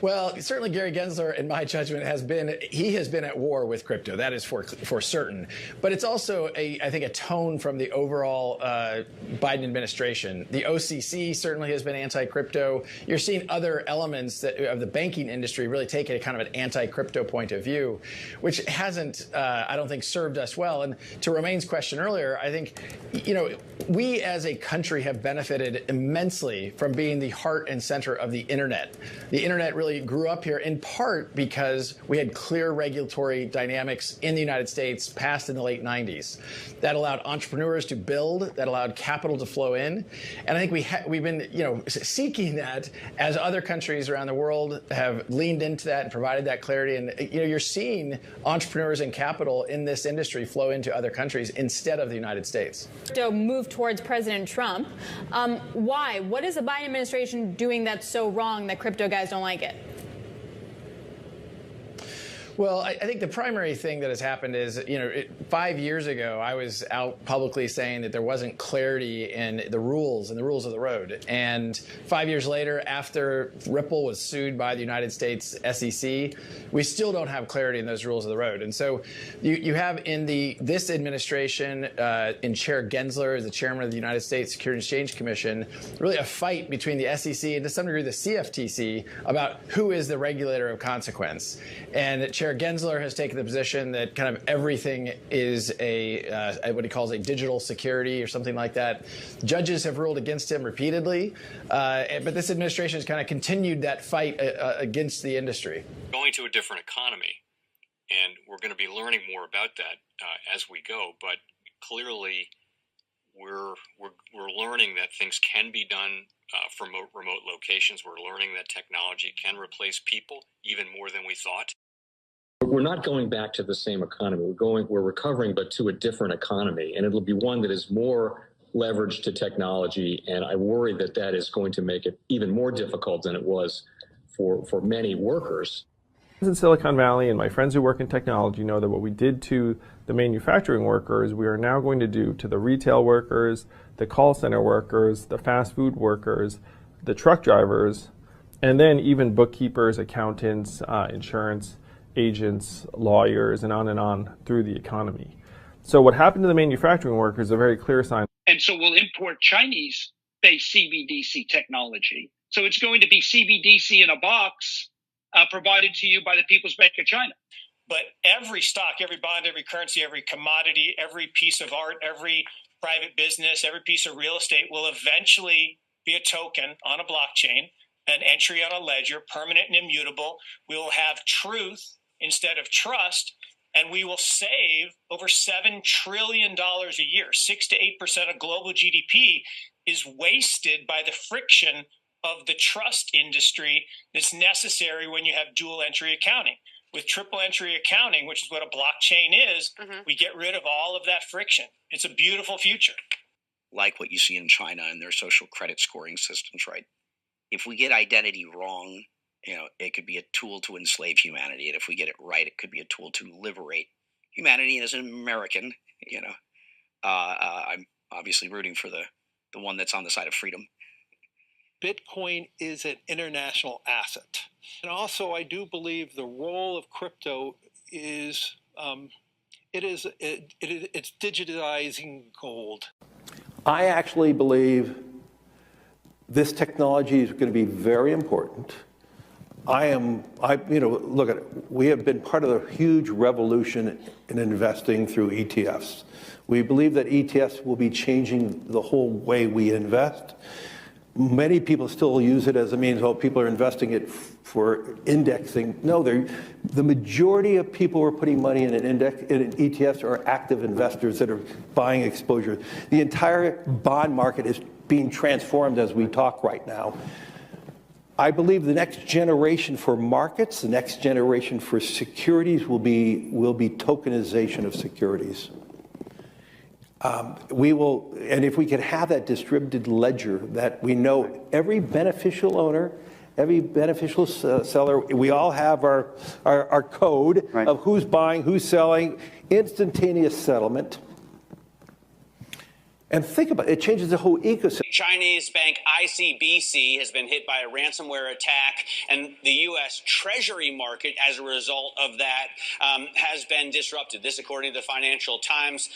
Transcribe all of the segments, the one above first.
Well, certainly Gary Gensler, in my judgment, has been at war with crypto. That is for certain. But it's also, I think, a tone from the overall Biden administration. The OCC certainly has been anti-crypto. You're seeing other elements of the banking industry really take a kind of an anti-crypto point of view, which hasn't, I don't think, served us well. And to Romain's question earlier, I think, we as a country have benefited immensely from being the heart and center of the internet. The internet really grew up here in part because we had clear regulatory dynamics in the United States passed in the late 90s. That allowed entrepreneurs to build, that allowed capital to flow in. And I think we've been, seeking that as other countries around the world have leaned into that and provided that clarity. And, you're seeing entrepreneurs and capital in this industry flow into other countries instead of the United States. So move towards President Trump. Why? What is the Biden administration doing that's so wrong that crypto guys don't like it? Well, I think the primary thing that has happened is, 5 years ago, I was out publicly saying that there wasn't clarity in the rules and the rules of the road. And 5 years later, after Ripple was sued by the United States SEC, we still don't have clarity in those rules of the road. And so you have in this administration, in Chair Gensler as the chairman of the United States Securities and Exchange Commission, really a fight between the SEC and to some degree the CFTC about who is the regulator of consequence. And Chair Gensler has taken the position that kind of everything is what he calls a digital security or something like that. Judges have ruled against him repeatedly, but this administration has kind of continued that fight against the industry. Going to a different economy, and we're going to be learning more about that as we go. But clearly, we're learning that things can be done from remote locations. We're learning that technology can replace people even more than we thought. We're not going back to the same economy. We're recovering, but to a different economy, and it'll be one that is more leveraged to technology. And I worry that that is going to make it even more difficult than it was for many workers. In Silicon Valley, and my friends who work in technology know that what we did to the manufacturing workers, we are now going to do to the retail workers, the call center workers, the fast food workers, the truck drivers, and then even bookkeepers, accountants, insurance agents, lawyers, and on through the economy. So what happened to the manufacturing workers is a very clear sign. And so we'll import Chinese-based CBDC technology. So it's going to be CBDC in a box provided to you by the People's Bank of China. But every stock, every bond, every currency, every commodity, every piece of art, every private business, every piece of real estate will eventually be a token on a blockchain, an entry on a ledger, permanent and immutable. We will have truth instead of trust, and we will save over $7 trillion a year. 6 to 8% of global GDP is wasted by the friction of the trust industry that's necessary when you have dual entry accounting. With triple entry accounting, which is what a blockchain is, we get rid of all of that friction. It's a beautiful future. Like what you see in China and their social credit scoring systems, right? If we get identity wrong, it could be a tool to enslave humanity. And if we get it right, it could be a tool to liberate humanity. And as an American, I'm obviously rooting for the one that's on the side of freedom. Bitcoin is an international asset. And also, I do believe the role of crypto is, it's digitizing gold. I actually believe this technology is going to be very important. Look at it. We have been part of the huge revolution in investing through ETFs. We believe that ETFs will be changing the whole way we invest. Many people still use it as a means, people are investing it for indexing. No, the majority of people who are putting money in ETFs are active investors that are buying exposure. The entire bond market is being transformed as we talk right now. I believe the next generation for markets, the next generation for securities will be tokenization of securities. And if we could have that distributed ledger that we know every beneficial owner, every beneficial seller, we all have our code of who's buying, who's selling, instantaneous settlement. And think about it, it changes the whole ecosystem. Chinese bank ICBC has been hit by a ransomware attack, and the U.S. Treasury market, as a result of that, has been disrupted. This, according to the Financial Times.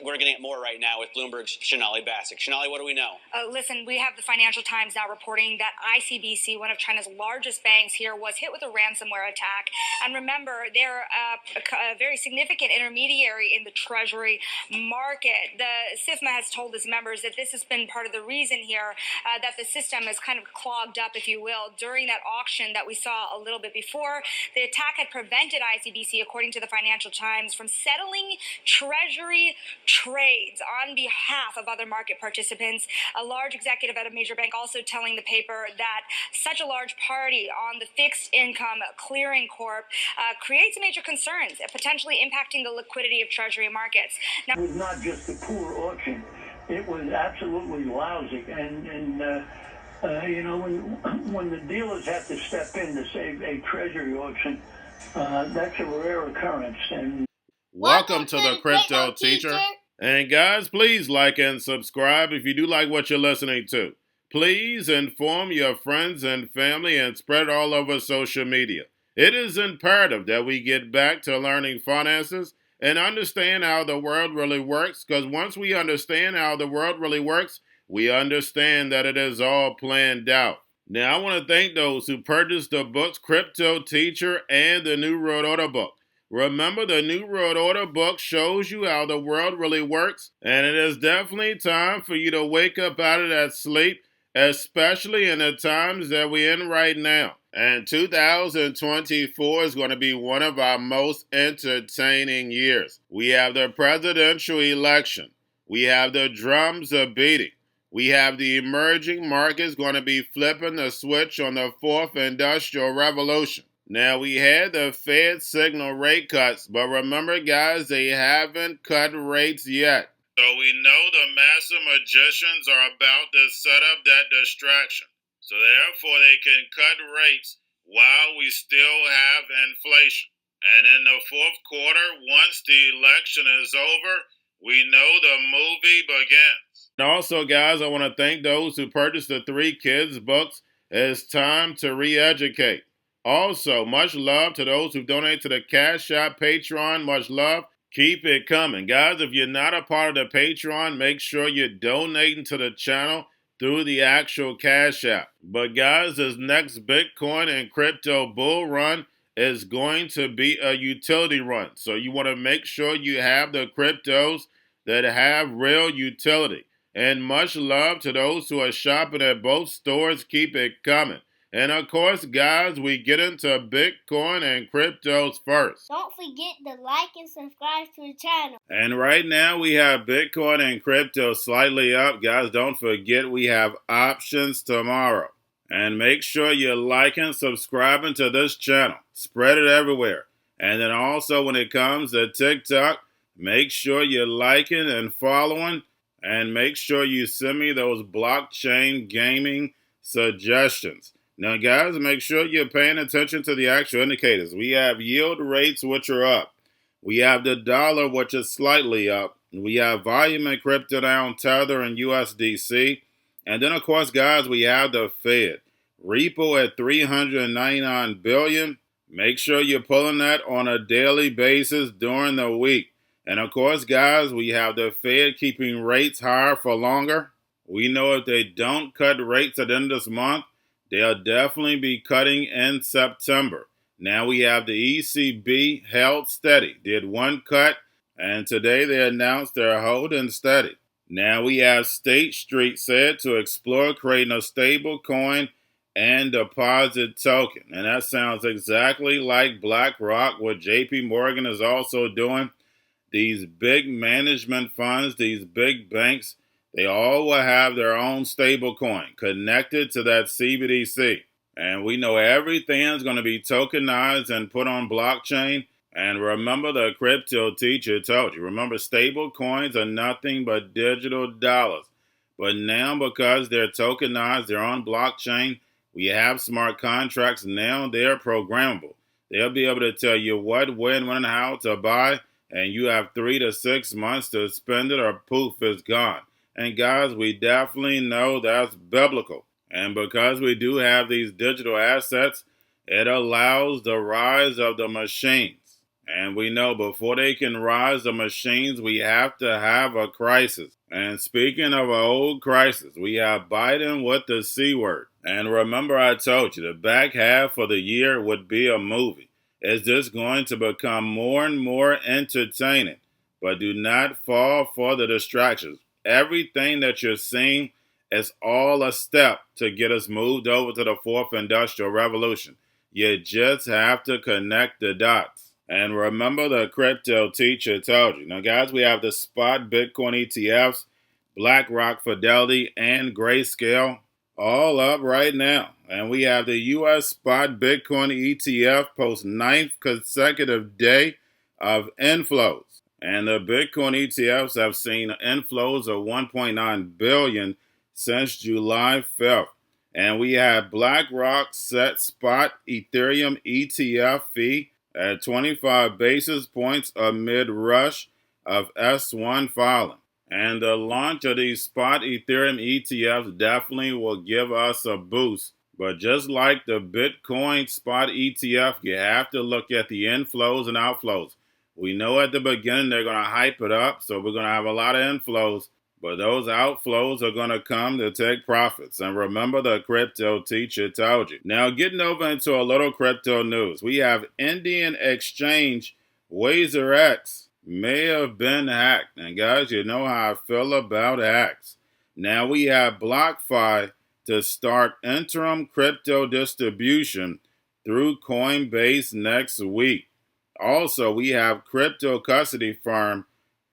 We're getting it more right now with Bloomberg's Shonali Bassick. Shonali, what do we know? Listen, we have the Financial Times now reporting that ICBC, one of China's largest banks here, was hit with a ransomware attack. And remember, they're a very significant intermediary in the Treasury market. The SIFMA has told its members that this has been part of the reason here that the system is kind of clogged up, if you will, during that auction that we saw a little bit before. The attack had prevented ICBC, according to the Financial Times, from settling Treasury trades on behalf of other market participants. A large executive at a major bank also telling the paper that such a large party on the fixed income clearing corp creates major concerns, potentially impacting the liquidity of Treasury markets. Now, it was not just a poor auction. It was absolutely lousy. And you know, when the dealers have to step in to save a Treasury auction, that's a rare occurrence. And welcome to the Crypto Teacher. And guys, please like and subscribe if you do like what you're listening to. Please inform your friends and family and spread it all over social media. It is imperative that we get back to learning finances and understand how the world really works, because once we understand how the world really works, we understand that it is all planned out. Now, I want to thank those who purchased the books Cryptoteacher and the New World Order book. Remember, the New World Order book shows you how the world really works, and it is definitely time for you to wake up out of that sleep, especially in the times that we're in right now. And 2024 is going to be one of our most entertaining years. We have the presidential election. We have the drums are beating. We have the emerging markets going to be flipping the switch on the fourth industrial revolution. Now, we had the Fed signal rate cuts, but remember, guys, they haven't cut rates yet. So we know the master magicians are about to set up that distraction. So therefore, they can cut rates while we still have inflation. And in the fourth quarter, once the election is over, we know the movie begins. And also, guys, I want to thank those who purchased the 3 Kids books. It's time to re-educate. Also, much love to those who donate to the Cash App, Patreon. Much love. Keep it coming. Guys, if you're not a part of the Patreon, make sure you're donating to the channel through the actual Cash App. But guys, this next Bitcoin and crypto bull run is going to be a utility run. So you want to make sure you have the cryptos that have real utility. And much love to those who are shopping at both stores. Keep it coming. And of course, guys, we get into Bitcoin and cryptos first. Don't forget to like and subscribe to the channel. And right now we have Bitcoin and crypto slightly up. Guys, don't forget we have options tomorrow. And make sure you're liking, subscribing to this channel. Spread it everywhere. And then also when it comes to TikTok, make sure you're liking and following. And make sure you send me those blockchain gaming suggestions. Now, guys, make sure you're paying attention to the actual indicators. We have yield rates, which are up. We have the dollar, which is slightly up. We have volume in crypto down, Tether and USDC. And then, of course, guys, we have the Fed. Repo at $399 billion. Make sure you're pulling that on a daily basis during the week. And, of course, guys, we have the Fed keeping rates higher for longer. We know if they don't cut rates at the end of this month, they'll definitely be cutting in September. Now we have the ECB held steady. Did one cut, and today they announced they're holding steady. Now we have State Street said to explore creating a stable coin and deposit token. And that sounds exactly like BlackRock, what JP Morgan is also doing. These big management funds, these big banks, they all will have their own stable coin connected to that CBDC. And we know everything is going to be tokenized and put on blockchain. And remember, the crypto teacher told you, remember, stable coins are nothing but digital dollars. But now, because they're tokenized, they're on blockchain, we have smart contracts. Now they're programmable. They'll be able to tell you what, when, and how to buy. And you have 3 to 6 months to spend it, or poof, it's gone. And guys, we definitely know that's biblical. And because we do have these digital assets, it allows the rise of the machines. And we know before they can rise the machines, we have to have a crisis. And speaking of an old crisis, we have Biden with the C word. And remember I told you the back half of the year would be a movie. Is this going to become more and more entertaining? But do not fall for the distractions. Everything that you're seeing is all a step to get us moved over to the fourth industrial revolution. You just have to connect the dots. And remember the crypto teacher told you. Now, guys, we have the spot Bitcoin ETFs, BlackRock, Fidelity, and Grayscale all up right now. And we have the U.S. spot Bitcoin ETF post 9th consecutive day of inflows. And the Bitcoin ETFs have seen inflows of 1.9 billion since July 5th. And we have BlackRock set spot Ethereum ETF fee at 25 basis points amid rush of S1 filing. And the launch of these spot Ethereum ETFs definitely will give us a boost. But just like the Bitcoin spot ETF, you have to look at the inflows and outflows. We know at the beginning they're going to hype it up, so we're going to have a lot of inflows. But those outflows are going to come to take profits. And remember the crypto teacher told you. Now getting over into a little crypto news. We have Indian exchange WazirX may have been hacked. And guys, you know how I feel about hacks. Now we have BlockFi to start interim crypto distribution through Coinbase next week. Also, we have crypto custody firm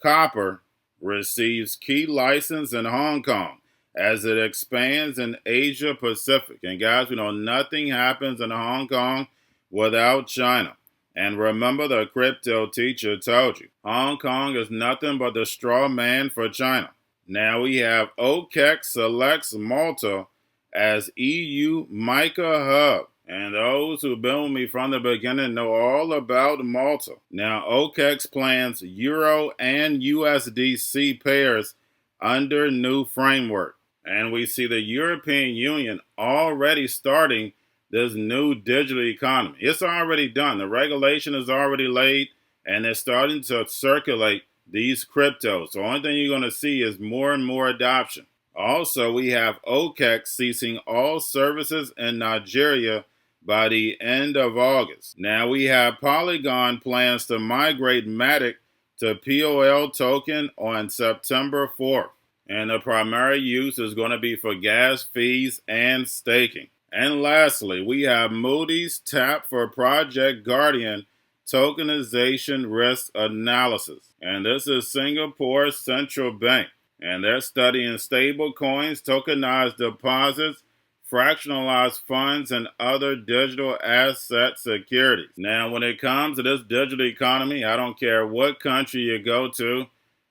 Copper receives key license in Hong Kong as it expands in Asia Pacific. And guys, we know nothing happens in Hong Kong without China. And remember the crypto teacher told you, Hong Kong is nothing but the straw man for China. Now we have YELLEN selects Malta as EU MiCA hub. And those who've been with me from the beginning know all about Malta. Now, YELLEN plans Euro and USDC pairs under new framework. And we see the European Union already starting this new digital economy. It's already done. The regulation is already laid, and they're starting to circulate these cryptos. So the only thing you're going to see is more and more adoption. Also, we have YELLEN ceasing all services in Nigeria by the end of August. Now we have Polygon plans to migrate Matic to POL token on September 4th. And the primary use is going to be for gas fees and staking. And lastly, we have Moody's tap for Project Guardian tokenization risk analysis. And this is Singapore's central bank. And they're studying stable coins, tokenized deposits, fractionalized funds, and other digital asset securities. Now, when it comes to this digital economy, I don't care what country you go to,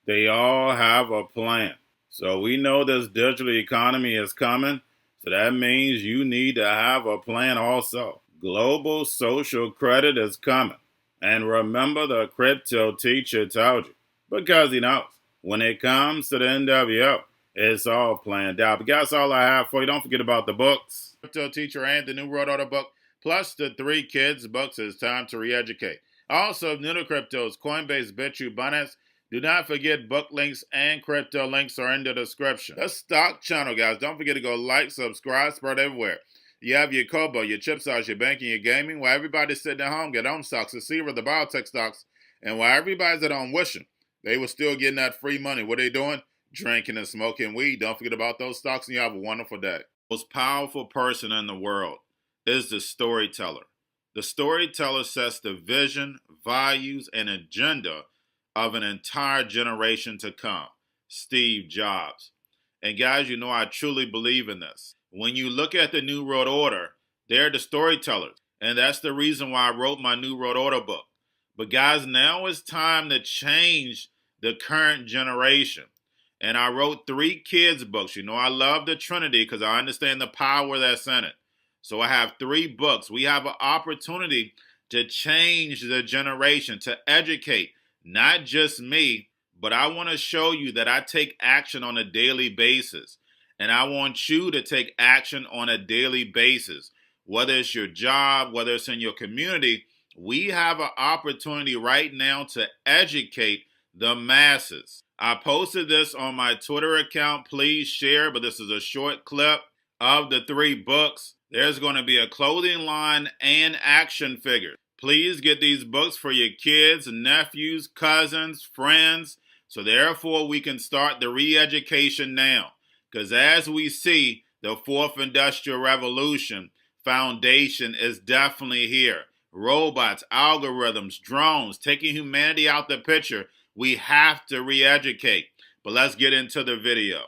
they all have a plan. So we know this digital economy is coming, so that means you need to have a plan also. Global social credit is coming. And remember the crypto teacher told you, because he knows when it comes to the NWO, it's all planned out. But guys, all I have for you. Don't forget about the books. Crypto Teacher and the New World Order book, plus the 3 kids books. It's time to re-educate. Also, new to cryptos, Coinbase, Bitrue, Binance. Do not forget book links and crypto links are in the description. The stock channel, guys. Don't forget to go like, subscribe, spread everywhere. You have your Kobo, your chip stocks, your banking, your gaming. While everybody's sitting at home, get on stocks, the Seaver, the biotech stocks. And while everybody's at home wishing they were still getting that free money, what are they doing? Drinking and smoking weed. Don't forget about those stocks, and you have a wonderful day. The most powerful person in the world is the storyteller. The storyteller sets the vision, values, and agenda of an entire generation to come. Steve Jobs. And guys, you know I truly believe in this. When you look at the New World Order, they're the storytellers. And that's the reason why I wrote my New World Order book. But guys, now it's time to change the current generation. And I wrote 3 kids books. You know, I love the Trinity because I understand the power that's in it. So I have 3 books. We have an opportunity to change the generation, to educate not just me, but I want to show you that I take action on a daily basis. And I want you to take action on a daily basis. Whether it's your job, whether it's in your community, we have an opportunity right now to educate the masses. I posted this on my Twitter account. Please share, but this is a short clip of the 3 books. There's going to be a clothing line and action figures. Please get these books for your kids, nephews, cousins, friends, so therefore we can start the re-education now. Because as we see, the 4th Industrial Revolution foundation is definitely here. Robots, algorithms, drones, taking humanity out the picture. We have to re-educate. But let's get into the video.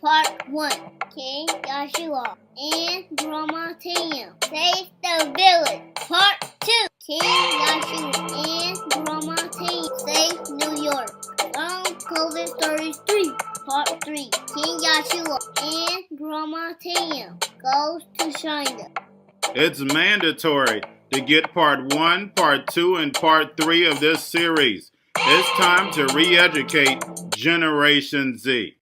Part 1. King Joshua and Grandma Tam save the village. Part 2. King Joshua and Grandma Tam save New York from COVID-33. Part 3. King Joshua and Grandma Tam goes to China. It's mandatory to get part 1, part 2, and part 3 of this series. It's time to re-educate Generation Z.